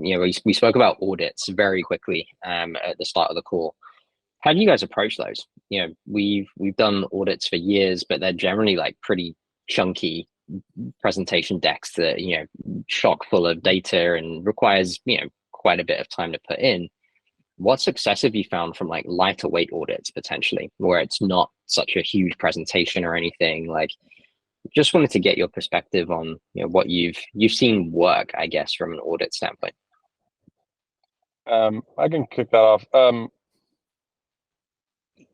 we spoke about audits very quickly at the start of the call. How do you guys approach those? We've done audits for years, but they're generally like pretty chunky presentation decks that chock full of data and requires quite a bit of time to put in. What success have you found from like lighter weight audits potentially, where it's not such a huge presentation or anything? Like, just wanted to get your perspective on what you've seen work, I guess, from an audit standpoint. I can kick that off.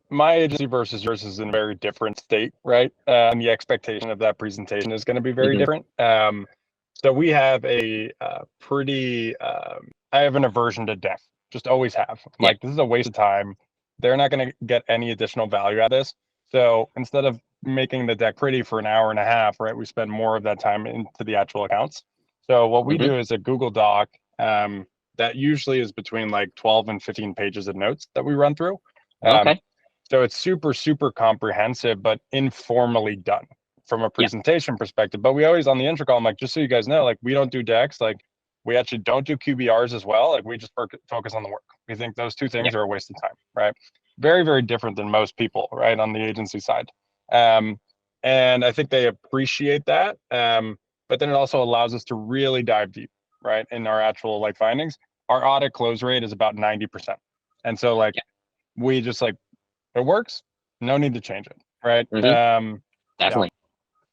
My agency versus yours is in a very different state, right? And the expectation of that presentation is going to be very different. So we have a pretty, I have an aversion to deck, just always have. Like, this is a waste of time. They're not going to get any additional value out of this. So instead of making the deck pretty for an hour and a half, right, we spend more of that time into the actual accounts. So what we do is a Google Doc that usually is between like 12 and 15 pages of notes that we run through. So it's super, super comprehensive, but informally done from a presentation perspective. But we always, on the intro call, I'm like, just so you guys know, like, we don't do decks. Like, we actually don't do QBRs as well. Like, we just focus on the work. We think those two things are a waste of time, right? Very, very different than most people, right, on the agency side. And I think they appreciate that. But then it also allows us to really dive deep, right, in our actual like findings. Our audit close rate is about 90%. And so like, we just like, it works, no need to change it, right? Definitely.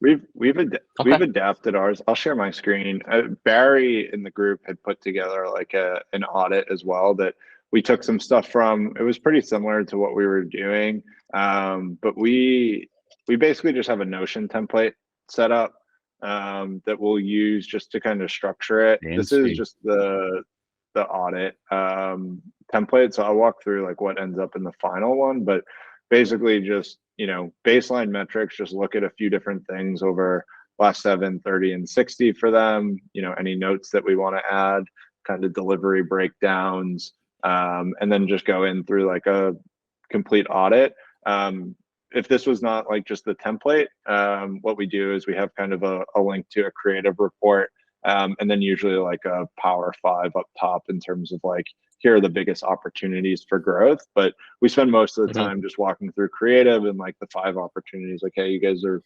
We've adapted ours. I'll share my screen. Barry in the group had put together like an audit as well that we took some stuff from. It was pretty similar to what we were doing, but we basically just have a Notion template set up that we'll use just to kind of structure it. This is just the audit template. So I'll walk through like what ends up in the final one, but basically just, baseline metrics, just look at a few different things over last 7, 30, and 60 for them, any notes that we want to add, kind of delivery breakdowns, and then just go in through like a complete audit. If this was not like just the template, what we do is we have kind of a link to a creative report, and then usually like a Power 5 up top in terms of like, here are the biggest opportunities for growth. But we spend most of the time just walking through creative and like the 5 opportunities, like, hey, you guys are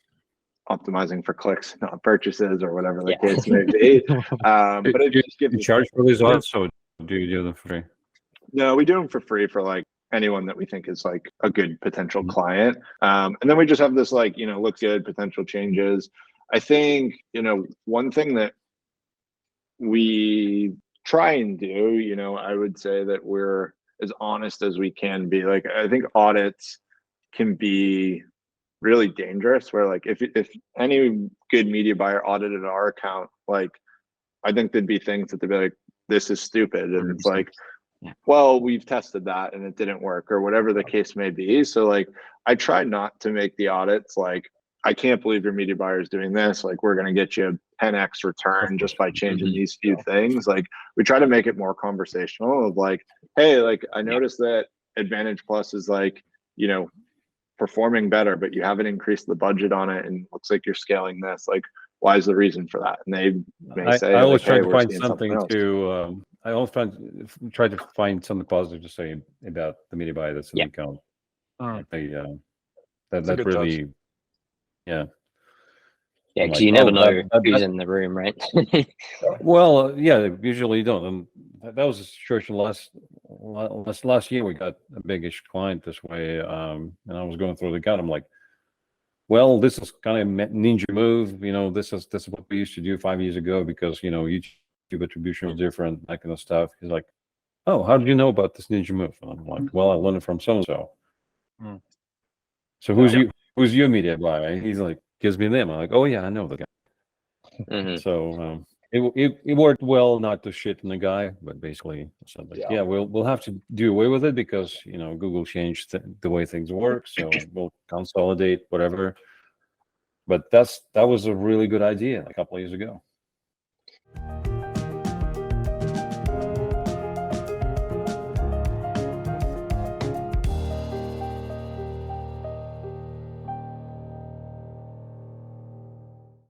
optimizing for clicks, not purchases, or whatever the case may be. But it just gives you charge for these audits, so do you do them for free? No, we do them for free for like anyone that we think is like a good potential client. And then we just have this like, looks good, potential changes. I think, one thing that we try and do, I would say that we're as honest as we can be. Like, I think audits can be really dangerous, where like if any good media buyer audited our account, like, I think there'd be things that they'd be like, this is stupid. And it's like, well, we've tested that and it didn't work, or whatever the case may be. So like, I try not to make the audits like, I can't believe your media buyer is doing this. Like, we're going to get you a 10x return just by changing these few things. Like, we try to make it more conversational of like, hey, like, I noticed that Advantage Plus is like, performing better, but you haven't increased the budget on it, and looks like you're scaling this. Like, why is the reason for that? And they may say, I always like, try hey, to we're find seeing something else. to. I always try to find something positive to say about the media buyer that's in the account. That really, because like, you never know who's in the room, right? Well, usually you don't. And that was the situation last year. We got a big-ish client this way, and I was going through the account. I'm like, well, this is kind of ninja move. This is what we used to do 5 years ago because YouTube attribution was different, that kind of stuff. He's like, oh, how did you know about this ninja move? And I'm like, well, I learned it from so and so. So who's your media buyer? He's like, gives me a name. I'm like, oh yeah, I know the guy. So it worked well not to shit on the guy, but basically said like, we'll have to do away with it because Google changed the way things work, so we'll consolidate whatever. But that was a really good idea a couple of years ago.